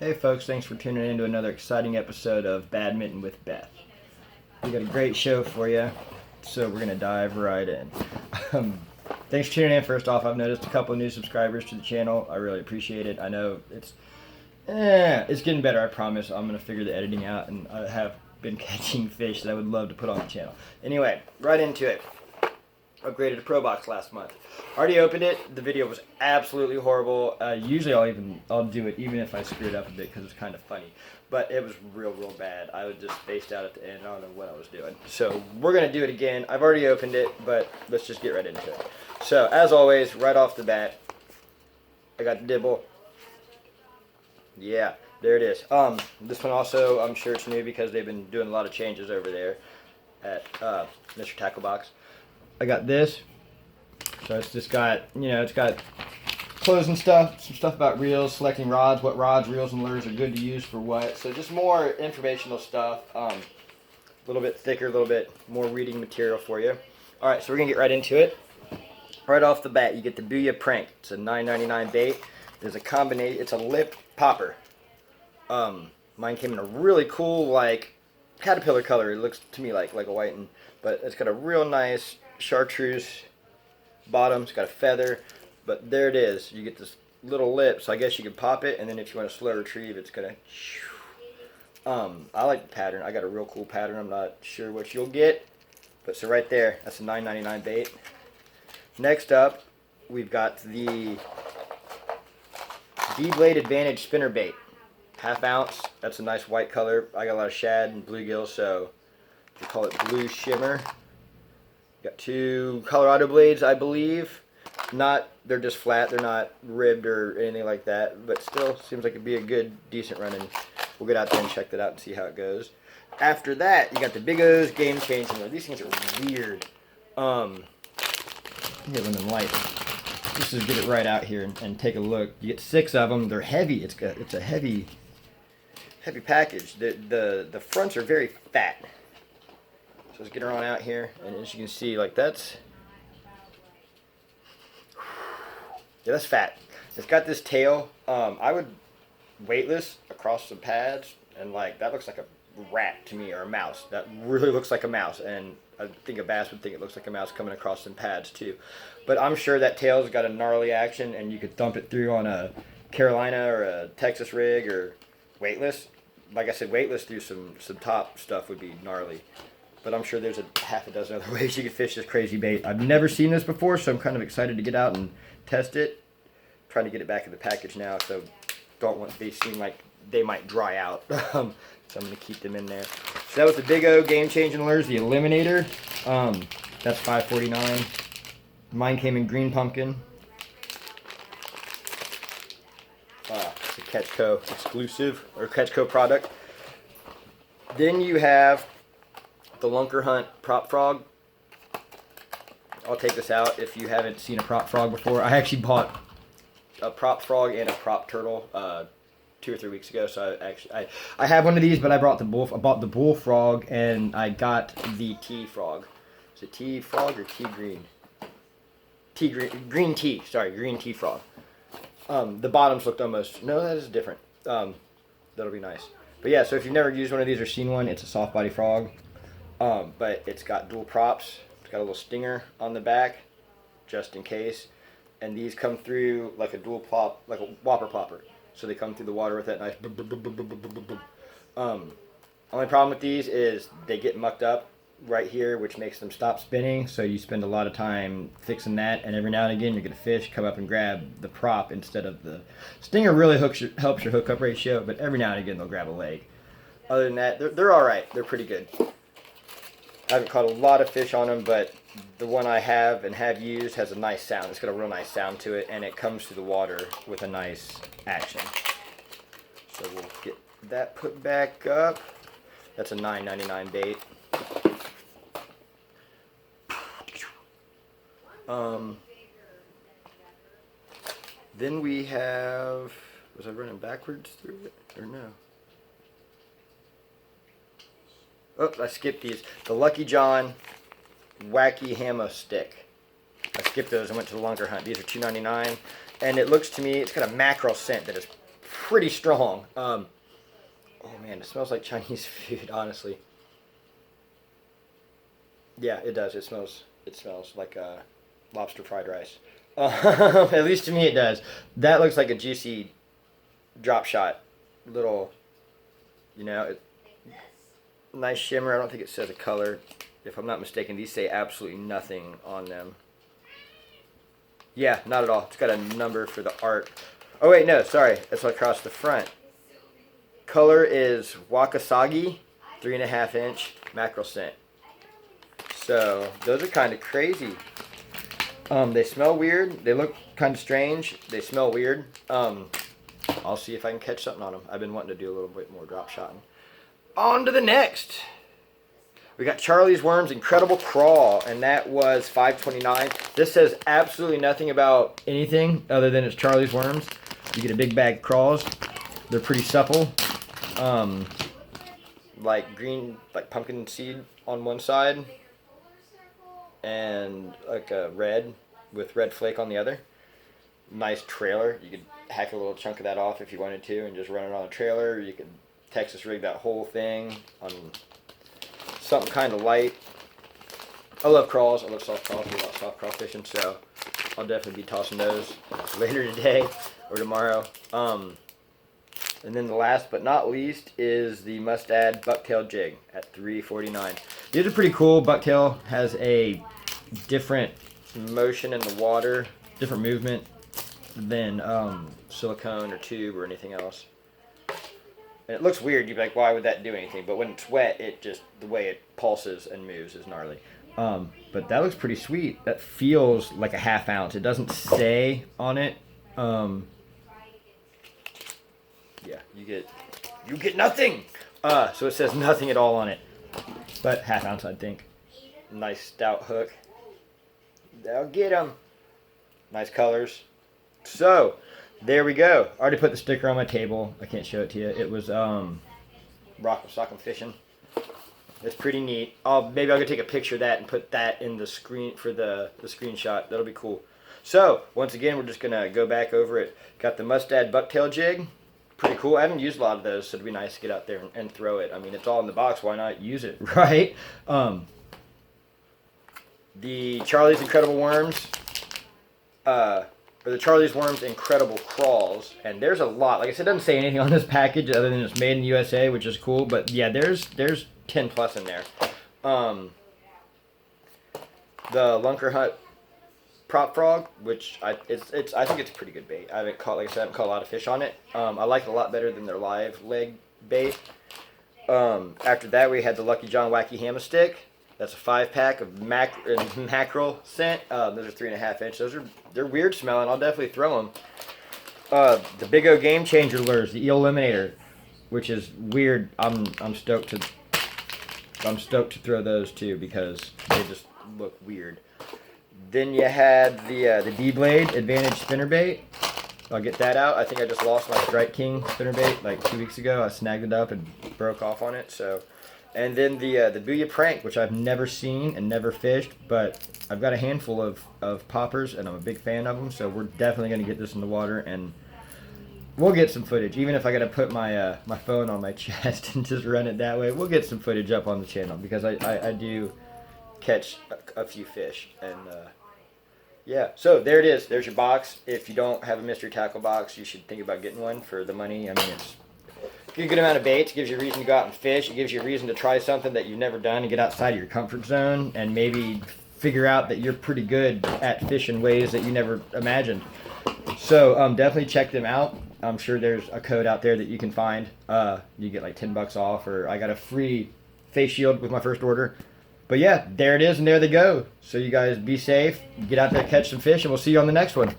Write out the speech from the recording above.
Hey folks, thanks for tuning in to another exciting episode of Badminton with Beth. We got a great show for you, so we're going to dive right in. Thanks for tuning in. First off, I've noticed a couple of new subscribers to the channel. I really appreciate it. I know it's getting better, I promise. I'm going to figure the editing out, and I have been catching fish that I would love to put on the channel. Anyway, right into it. Upgraded a Pro Box last month. Already opened it. The video was absolutely horrible. Usually I'll do it even if I screw it up a bit because it's kind of funny. But it was real bad. I was just spaced out at the end. I don't know what I was doing. So we're going to do it again. I've already opened it, but let's just get right into it. So as always, right off the bat, I got the dibble. Yeah, there it is. This one also, I'm sure it's new because they've been doing a lot of changes over there at Mysterytacklebox. I got this, so it's just got, it's got clothes and stuff, some stuff about reels, selecting rods, what rods, reels, and lures are good to use for what. So just more informational stuff, a little bit thicker, a little bit more reading material for you. All right, so we're gonna get right into it. Right off the bat, you get the Booyah Prank. It's a $9.99 bait. There's a combination. It's a lip popper. Mine came in a really cool, like caterpillar color. It looks to me like a white one, but it's got a real nice chartreuse bottom. It's got a feather, but there it is. You get this little lip, so I guess you could pop it, and then if you want to slow retrieve, it's gonna I like the pattern. I got a real cool pattern. I'm not sure what you'll get, but so right there, that's a $9.99 bait. Next up, we've got the D-Blade Advantage spinner bait, ½ ounce. That's a nice white color. I got a lot of shad and bluegill, so we call it blue shimmer. Got two Colorado blades, I believe. They're just flat. They're not ribbed or anything like that, but still seems like it'd be a good, decent run, and we'll get out there and check that out and see how it goes. After that, you got the Big O's Game Changer. These things are weird. Get one of them lights. Just to get it right out here and take a look. You get 6 of them. They're heavy. It's a heavy package. The fronts are very fat. So let's get her on out here, and as you can see, like that's fat. It's got this tail. I would weightless across some pads, and like that looks like a rat to me, or a mouse. That really looks like a mouse, and I think a bass would think it looks like a mouse coming across some pads too. But I'm sure that tail's got a gnarly action, and you could thump it through on a Carolina or a Texas rig, or weightless. Like I said, weightless through some top stuff would be gnarly. But I'm sure there's a half a dozen other ways you could fish this crazy bait. I've never seen this before, so I'm kind of excited to get out and test it. I'm trying to get it back in the package now, so they seem like they might dry out. So I'm going to keep them in there. So that was the Big O Game Changing Lures, the Eliminator. That's $5.49. Mine came in green pumpkin. It's a Catchco exclusive, or Catchco product. Then you have the Lunker Hunt Prop Frog. I'll take this out if you haven't seen a prop frog before. I actually bought a prop frog and a prop turtle 2 or 3 weeks ago. So I have one of these, but I bought the bullfrog, and I got the tea frog. Is it tea frog or tea green? Green tea. Sorry, green tea frog. The bottoms looked almost, no, that is different. That'll be nice. But yeah, so if you've never used one of these or seen one, it's a soft body frog. But it's got dual props. It's got a little stinger on the back, just in case. And these come through like a dual plop, like a whopper plopper. So they come through the water with that nice boom, boom, boom, boom, boom, boom, boom, boom. Only problem with these is they get mucked up right here, which makes them stop spinning. So you spend a lot of time fixing that, and every now and again you're gonna fish, come up and grab the prop instead of the stinger. Really helps your hookup ratio, but every now and again they'll grab a leg. Other than that, they're all right. They're pretty good. I haven't caught a lot of fish on them, but the one I have used has a nice sound. It's got a real nice sound to it, and it comes through the water with a nice action. So we'll get that put back up. That's a $9.99 bait. Then we have, was I running backwards through it, or no? Oh, I skipped these. The Lucky John Wacky Hammer Stick. I skipped those and went to the Lunker Hunt. These are $2.99, and it looks to me, it's got a mackerel scent that is pretty strong. Oh man, it smells like Chinese food, honestly. Yeah, it does. It smells. It smells like lobster fried rice. At least to me, it does. That looks like a juicy drop shot. Little, nice shimmer. I don't think it says a color. If I'm not mistaken, these say absolutely nothing on them. Yeah, not at all. It's got a number for the art. Oh wait, no, sorry. It's across the front. Color is Wakasagi, 3.5 inch mackerel scent. So those are kind of crazy. They smell weird. They look kind of strange. They smell weird. I'll see if I can catch something on them. I've been wanting to do a little bit more drop shotting. On to the next. We got Charlie's Worms Incredible Crawl, and that was $5.29. This says absolutely nothing about anything other than it's Charlie's Worms. You get a big bag of crawls. They're pretty supple. Like green, like pumpkin seed on one side, and like a red with red flake on the other. Nice trailer. You could hack a little chunk of that off if you wanted to and just run it on a trailer. You could Texas rig that whole thing on something kind of light. I love crawls. I love soft crawls. We love soft crawl fishing, so I'll definitely be tossing those later today or tomorrow. And then the last but not least is the Mustad Bucktail Jig at $3.49. These are pretty cool. Bucktail has a different motion in the water, different movement than silicone or tube or anything else. And it looks weird. You'd be like, why would that do anything? But when it's wet, it just, the way it pulses and moves is gnarly. But that looks pretty sweet. That feels like a ½ ounce. It doesn't say on it. Yeah, you get nothing. So it says nothing at all on it. But ½ ounce, I think. Nice stout hook. That'll get them. Nice colors. So, there we go. I already put the sticker on my table. I can't show it to you. It was Rock Sock'em Fishing. It's pretty neat. Maybe I'll go take a picture of that and put that in the screen for the screenshot. That'll be cool. So, once again, we're just going to go back over it. Got the Mustad Bucktail Jig. Pretty cool. I haven't used a lot of those, so it'd be nice to get out there and throw it. I mean, it's all in the box. Why not use it, right? The Charlie's Incredible Worms. Or the Charlie's Worms Incredible Crawls. And there's a lot. Like I said, it doesn't say anything on this package other than it's made in the USA, which is cool. But yeah, there's 10 plus in there. The Lunker Hunt Prop Frog, which I think it's a pretty good bait. I haven't caught a lot of fish on it. I like it a lot better than their live leg bait. After that, we had the Lucky John Wacky Hammer Stick. That's a 5-pack of mackerel scent. Those are 3.5 inch. They're weird smelling. I'll definitely throw them. The Big O Game Changer lures, the Eel Eliminator, which is weird. I'm stoked to throw those too because they just look weird. Then you had the D-Blade Advantage Spinnerbait. I'll get that out. I think I just lost my Strike King spinnerbait like 2 weeks ago. I snagged it up and broke off on it. So. And then the Booyah Prank, which I've never seen and never fished, but I've got a handful of poppers, and I'm a big fan of them, so we're definitely going to get this in the water, and we'll get some footage. Even if I got to put my my phone on my chest and just run it that way, we'll get some footage up on the channel, because I do catch a few fish. And yeah, so there it is. There's your box. If you don't have a mystery tackle box, you should think about getting one for the money. I mean, it's a good amount of baits. It gives you a reason to go out and fish. It gives you a reason to try something that you've never done and get outside of your comfort zone and maybe figure out that you're pretty good at fishing ways that you never imagined. So definitely check them out. I'm sure there's a code out there that you can find. You get like $10 off, or I got a free face shield with my first order. But yeah, there it is, and there they go. So you guys be safe, get out there, catch some fish, and we'll see you on the next one.